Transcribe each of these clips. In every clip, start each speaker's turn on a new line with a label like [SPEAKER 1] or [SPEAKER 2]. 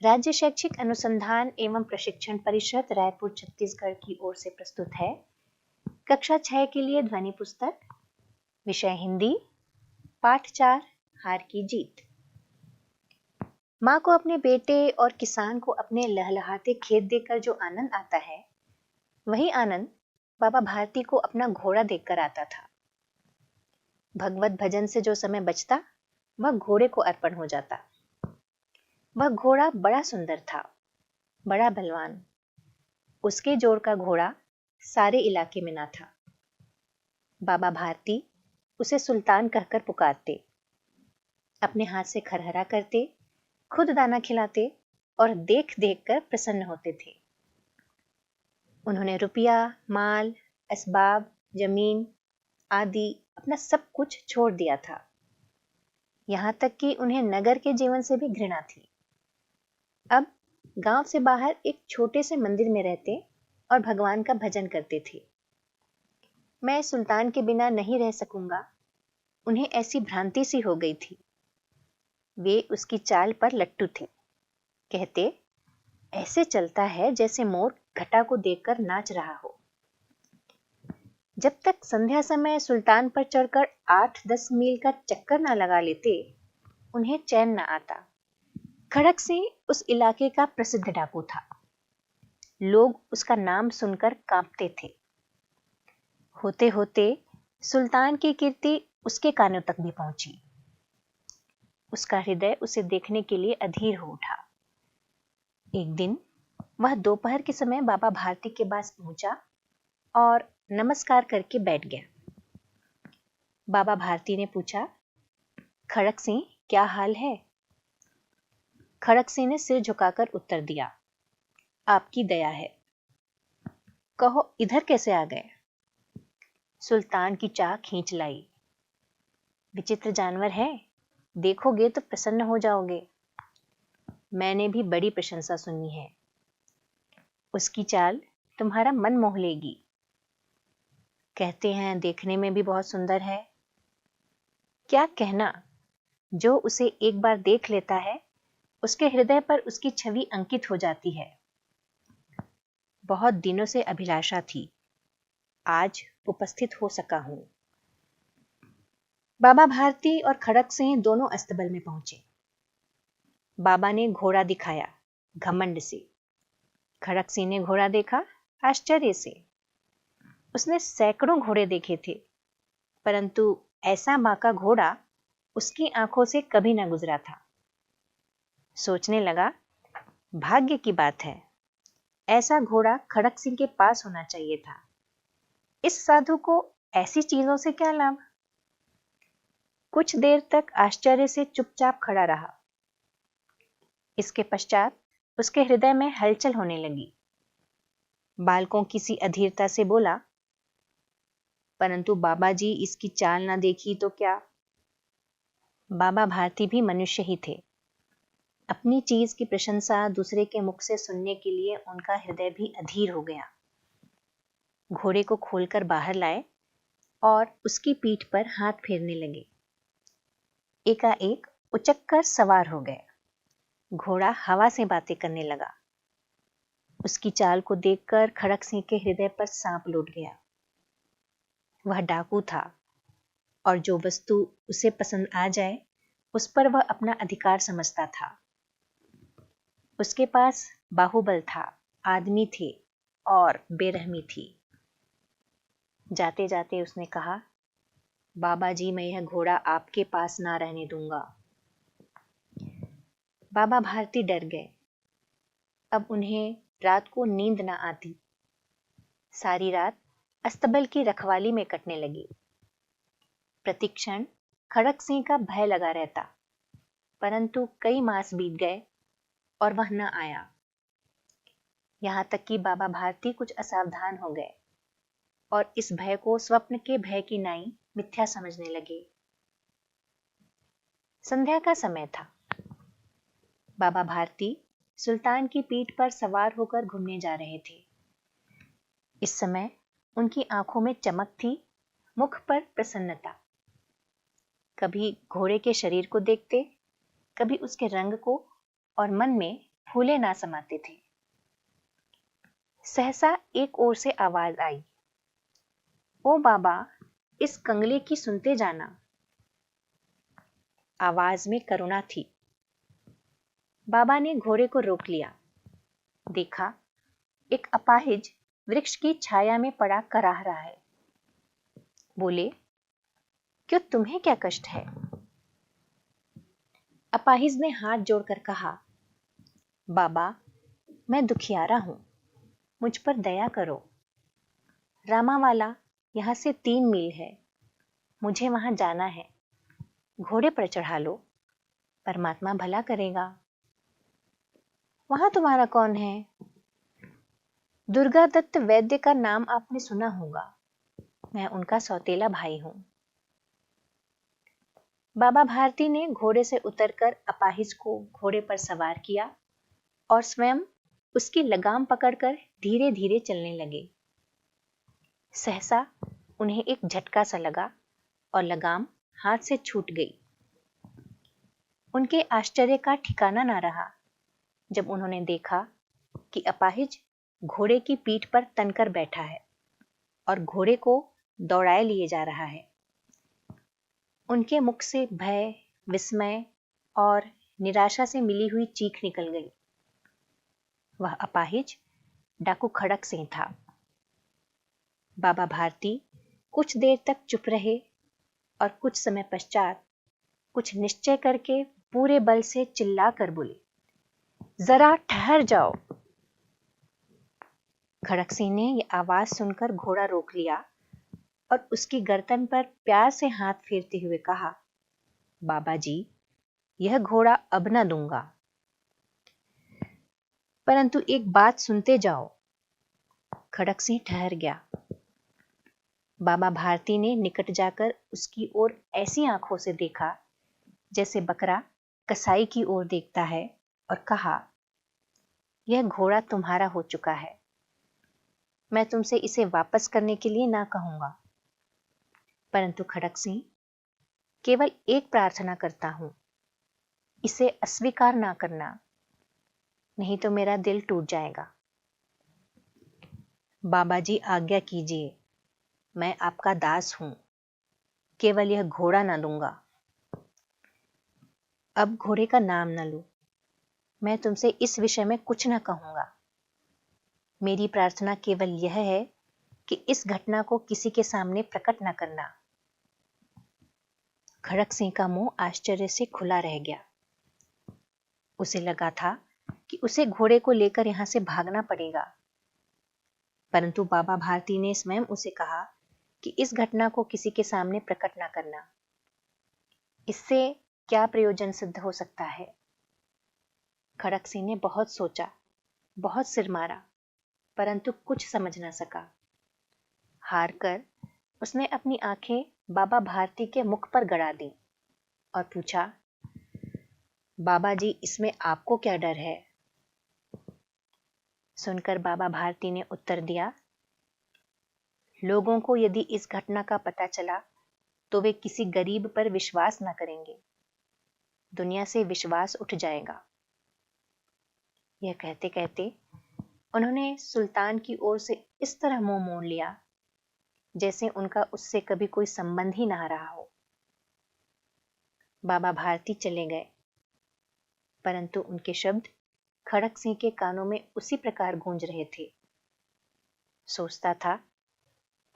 [SPEAKER 1] राज्य शैक्षिक अनुसंधान एवं प्रशिक्षण परिषद रायपुर छत्तीसगढ़ की ओर से प्रस्तुत है कक्षा 6 के लिए ध्वनि पुस्तक, विषय हिंदी, पाठ 4 हार की जीत। माँ को अपने बेटे और किसान को अपने लहलहाते खेत देखकर जो आनंद आता है, वही आनंद बाबा भारती को अपना घोड़ा देखकर आता था। भगवत भजन से जो समय बचता, वह घोड़े को अर्पण हो जाता। वह घोड़ा बड़ा सुंदर था, बड़ा बलवान। उसके जोड़ का घोड़ा सारे इलाके में ना था। बाबा भारती उसे सुल्तान कहकर पुकारते, अपने हाथ से खरहरा करते, खुद दाना खिलाते और देख देख कर प्रसन्न होते थे। उन्होंने रुपया, माल, असबाब, जमीन आदि अपना सब कुछ छोड़ दिया था। यहां तक कि उन्हें नगर के जीवन से भी घृणा थी। अब गांव से बाहर एक छोटे से मंदिर में रहते और भगवान का भजन करते थे। मैं सुल्तान के बिना नहीं रह सकूंगा, उन्हें ऐसी भ्रांति सी हो गई थी। वे उसकी चाल पर लट्टू थे। कहते, ऐसे चलता है जैसे मोर घटा को देखकर नाच रहा हो। जब तक संध्या समय सुल्तान पर चढ़कर 8-10 मील का चक्कर ना लगा लेते, उन्हें चैन ना आता। खड़क सिंह उस इलाके का प्रसिद्ध डाकू था। लोग उसका नाम सुनकर कांपते थे। होते होते सुल्तान की कीर्ति उसके कानों तक भी पहुंची। उसका हृदय उसे देखने के लिए अधीर हो उठा। एक दिन वह दोपहर के समय बाबा भारती के पास पहुंचा और नमस्कार करके बैठ गया। बाबा भारती ने पूछा, खड़क सिंह, क्या हाल है? खड़क सिंह ने सिर झुकाकर उत्तर दिया, आपकी दया है। कहो, इधर कैसे आ गए? सुल्तान की चाह खींच लाई। विचित्र जानवर है, देखोगे तो प्रसन्न हो जाओगे। मैंने भी बड़ी प्रशंसा सुनी है। उसकी चाल तुम्हारा मन मोह लेगी। कहते हैं देखने में भी बहुत सुंदर है। क्या कहना, जो उसे एक बार देख लेता है, उसके हृदय पर उसकी छवि अंकित हो जाती है। बहुत दिनों से अभिलाषा थी, आज उपस्थित हो सका हूं। बाबा भारती और खड़क सिंह दोनों अस्तबल में पहुंचे। बाबा ने घोड़ा दिखाया, घमंड से। खड़क सिंह ने घोड़ा देखा, आश्चर्य से। उसने सैकड़ों घोड़े देखे थे, परंतु ऐसा मां का घोड़ा उसकी आंखों से कभी ना गुजरा था। सोचने लगा, भाग्य की बात है, ऐसा घोड़ा खड़क सिंह के पास होना चाहिए था। इस साधु को ऐसी चीजों से क्या लाभ? कुछ देर तक आश्चर्य से चुपचाप खड़ा रहा। इसके पश्चात उसके हृदय में हलचल होने लगी। बालकों की सी अधीरता से बोला, परंतु बाबा जी, इसकी चाल ना देखी तो क्या? बाबा भारती भी मनुष्य ही थे। अपनी चीज की प्रशंसा दूसरे के मुख से सुनने के लिए उनका हृदय भी अधीर हो गया। घोड़े को खोलकर बाहर लाए और उसकी पीठ पर हाथ फेरने लगे। एकाएक उचक्कर सवार हो गए। घोड़ा हवा से बातें करने लगा। उसकी चाल को देखकर खड़क सिंह के हृदय पर सांप लौट गया। वह डाकू था और जो वस्तु उसे पसंद आ जाए, उस पर वह अपना अधिकार समझता था। उसके पास बाहुबल था, आदमी थे और बेरहमी थी। जाते जाते उसने कहा, बाबा जी, मैं यह घोड़ा आपके पास ना रहने दूंगा। बाबा भारती डर गए। अब उन्हें रात को नींद ना आती। सारी रात अस्तबल की रखवाली में कटने लगी। प्रतिक्षण खड़क सिंह का भय लगा रहता, परंतु कई मास बीत गए और वह न आया। यहां तक कि बाबा भारती कुछ असावधान हो गए और इस भय को स्वप्न के भय की नाई मिथ्या समझने लगे। संध्या का समय था। बाबा भारती सुल्तान की पीठ पर सवार होकर घूमने जा रहे थे। इस समय उनकी आंखों में चमक थी, मुख पर प्रसन्नता। कभी घोड़े के शरीर को देखते, कभी उसके रंग को, और मन में फूले ना समाते थे। सहसा एक ओर से आवाज आई, ओ बाबा, इस कंगले की सुनते जाना। आवाज में करुणा थी। बाबा ने घोड़े को रोक लिया। देखा, एक अपाहिज वृक्ष की छाया में पड़ा कराह रहा है। बोले, क्यों, तुम्हें क्या कष्ट है? अपाहिज ने हाथ जोड़कर कहा, बाबा, मैं दुखियारा हूं, मुझ पर दया करो। रामावाला यहां से 3 मील है, मुझे वहां जाना है। घोड़े पर चढ़ा लो, परमात्मा भला करेगा। वहां तुम्हारा कौन है? दुर्गा दत्त वैद्य का नाम आपने सुना होगा, मैं उनका सौतेला भाई हूं। बाबा भारती ने घोड़े से उतरकर अपाहिज को घोड़े पर सवार किया और स्वयं उसकी लगाम पकड़कर धीरे धीरे चलने लगे। सहसा उन्हें एक झटका सा लगा और लगाम हाथ से छूट गई। उनके आश्चर्य का ठिकाना ना रहा जब उन्होंने देखा कि अपाहिज घोड़े की पीठ पर तनकर बैठा है और घोड़े को दौड़ाए लिए जा रहा है। उनके मुख से भय, विस्मय और निराशा से मिली हुई चीख निकल गई। वह अपाहिज डाकू खड़क सिंह था। बाबा भारती कुछ देर तक चुप रहे और कुछ समय पश्चात कुछ निश्चय करके पूरे बल से चिल्लाकर बोले, जरा ठहर जाओ। खड़क सिंह ने यह आवाज सुनकर घोड़ा रोक लिया और उसकी गर्दन पर प्यार से हाथ फेरते हुए कहा, बाबा जी, यह घोड़ा अब न दूंगा, परंतु एक बात सुनते जाओ। खड़क सिंह ठहर गया। बाबा भारती ने निकट जाकर उसकी ओर ऐसी आंखों से देखा जैसे बकरा कसाई की ओर देखता है और कहा, यह घोड़ा तुम्हारा हो चुका है, मैं तुमसे इसे वापस करने के लिए ना कहूंगा, परंतु खड़क सिंह, केवल एक प्रार्थना करता हूं, इसे अस्वीकार ना करना, नहीं तो मेरा दिल टूट जाएगा। बाबा जी, आज्ञा कीजिए, मैं आपका दास हूं, केवल यह घोड़ा ना दूंगा। अब घोड़े का नाम न लो, मैं तुमसे इस विषय में कुछ न कहूंगा। मेरी प्रार्थना केवल यह है कि इस घटना को किसी के सामने प्रकट न करना। खड़क सिंह का मुंह आश्चर्य से खुला रह गया। उसे लगा था कि उसे घोड़े को लेकर यहां से भागना पड़ेगा, परंतु बाबा भारती ने स्वयं उसे कहा कि इस घटना को किसी के सामने प्रकट न करना। इससे क्या प्रयोजन सिद्ध हो सकता है? खड़क सिंह ने बहुत सोचा, बहुत सिर मारा, परंतु कुछ समझ न सका। हार कर उसने अपनी आंखें बाबा भारती के मुख पर गड़ा दी और पूछा, बाबा जी, इसमें आपको क्या डर है? सुनकर बाबा भारती ने उत्तर दिया, लोगों को यदि इस घटना का पता चला तो वे किसी गरीब पर विश्वास न करेंगे, दुनिया से विश्वास उठ जाएगा। यह कहते कहते उन्होंने सुल्तान की ओर से इस तरह मुंह मोड़ लिया जैसे उनका उससे कभी कोई संबंध ही ना रहा हो। बाबा भारती चले गए, परंतु उनके शब्द खड़क सिंह के कानों में उसी प्रकार गूंज रहे थे। सोचता था,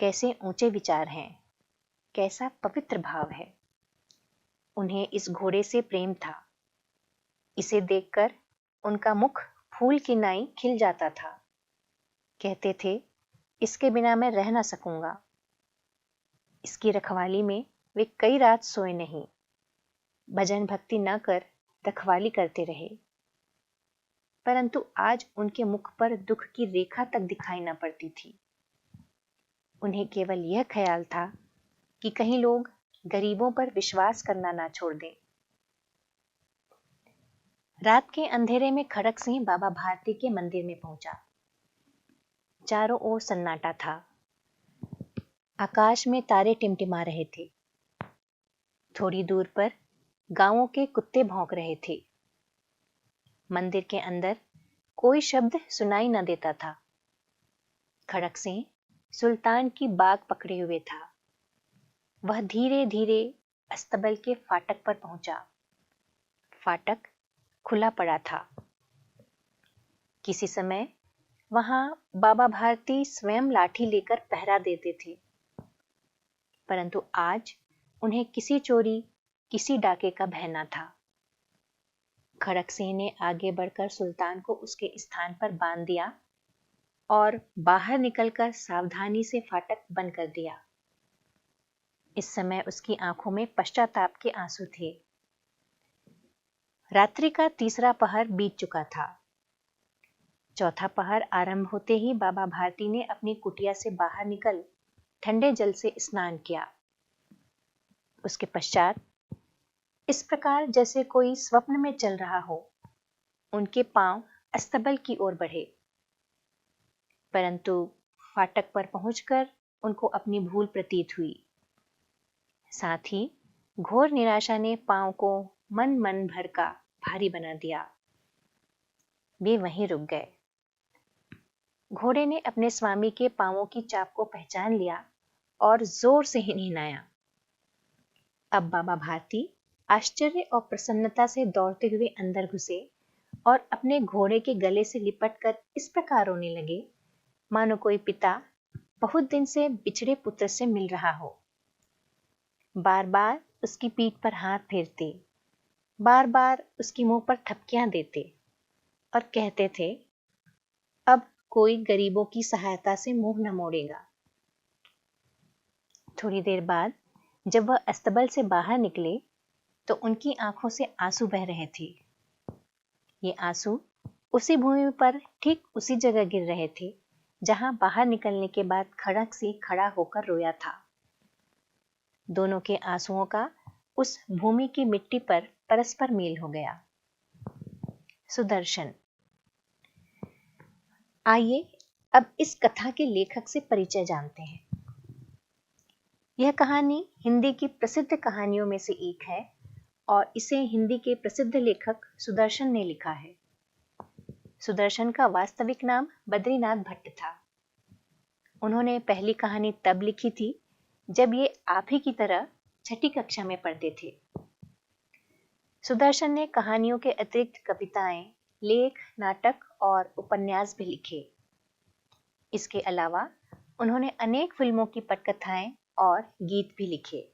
[SPEAKER 1] कैसे ऊंचे विचार हैं, कैसा पवित्र भाव है। उन्हें इस घोड़े से प्रेम था। इसे देखकर उनका मुख फूल की नाई खिल जाता था। कहते थे, इसके बिना मैं रह ना सकूंगा। इसकी रखवाली में वे कई रात सोए नहीं, भजन भक्ति न कर रखवाली करते रहे, परंतु आज उनके मुख पर दुख की रेखा तक दिखाई न पड़ती थी। उन्हें केवल यह ख्याल था कि कहीं लोग गरीबों पर विश्वास करना ना छोड़ दें। रात के अंधेरे में खड़क सिंह बाबा भारती के मंदिर में पहुंचा। चारों ओर सन्नाटा था। आकाश में तारे टिमटिमा रहे थे। थोड़ी दूर पर गांवों के कुत्ते भौंक रहे थे। मंदिर के अंदर कोई शब्द सुनाई न देता था। खड़क सिंह सुल्तान की बाग पकड़े हुए था। वह धीरे धीरे अस्तबल के फाटक पर पहुंचा। फाटक खुला पड़ा था। किसी समय वहां बाबा भारती स्वयं लाठी लेकर पहरा देते थे, परंतु आज उन्हें किसी चोरी, किसी डाके का भय न था। खड़क सिंह ने आगे बढ़कर सुल्तान को उसके स्थान पर बांध दिया और बाहर निकलकर सावधानी से फाटक बंद कर दिया। इस समय उसकी आंखों में पश्चाताप के आंसू थे। रात्रि का तीसरा पहर बीत चुका था। चौथा पहर आरंभ होते ही बाबा भारती ने अपनी कुटिया से बाहर निकल ठंडे जल से स्नान किया। उसके पश्चात इस प्रकार जैसे कोई स्वप्न में चल रहा हो, उनके पांव अस्तबल की ओर बढ़े, परंतु फाटक पर पहुंचकर उनको अपनी भूल प्रतीत हुई। साथ ही घोर निराशा ने पांव को मन मन भर का भारी बना दिया। वे वहीं रुक गए। घोड़े ने अपने स्वामी के पांवों की चाप को पहचान लिया और जोर से हिनहिनाया। अब बाबा भारती आश्चर्य और प्रसन्नता से दौड़ते हुए अंदर घुसे और अपने घोड़े के गले से लिपटकर इस प्रकार रोने लगे मानो कोई पिता बहुत दिन से बिछड़े पुत्र से मिल रहा हो। बार बार उसकी पीठ पर हाथ फेरते, बार बार उसकी मुंह पर थपकियां देते और कहते थे, अब कोई गरीबों की सहायता से मुंह न मोड़ेगा। थोड़ी देर बाद जब वह अस्तबल से बाहर निकले तो उनकी आंखों से आंसू बह रहे थे। ये आंसू उसी भूमि पर ठीक उसी जगह गिर रहे थे जहां बाहर निकलने के बाद खड़क से खड़ा होकर रोया था। दोनों के आंसुओं का उस भूमि की मिट्टी पर परस्पर मेल हो गया। सुदर्शन। आइए अब इस कथा के लेखक से परिचय जानते हैं। यह कहानी हिंदी की प्रसिद्ध कहानियों में से एक है और इसे हिंदी के प्रसिद्ध लेखक सुदर्शन ने लिखा है। सुदर्शन का वास्तविक नाम बद्रीनाथ भट्ट था। उन्होंने पहली कहानी तब लिखी थी जब ये आप ही की तरह छठी कक्षा में पढ़ते थे। सुदर्शन ने कहानियों के अतिरिक्त कविताएं, लेख, नाटक और उपन्यास भी लिखे। इसके अलावा उन्होंने अनेक फिल्मों की पटकथाएं और गीत भी लिखे।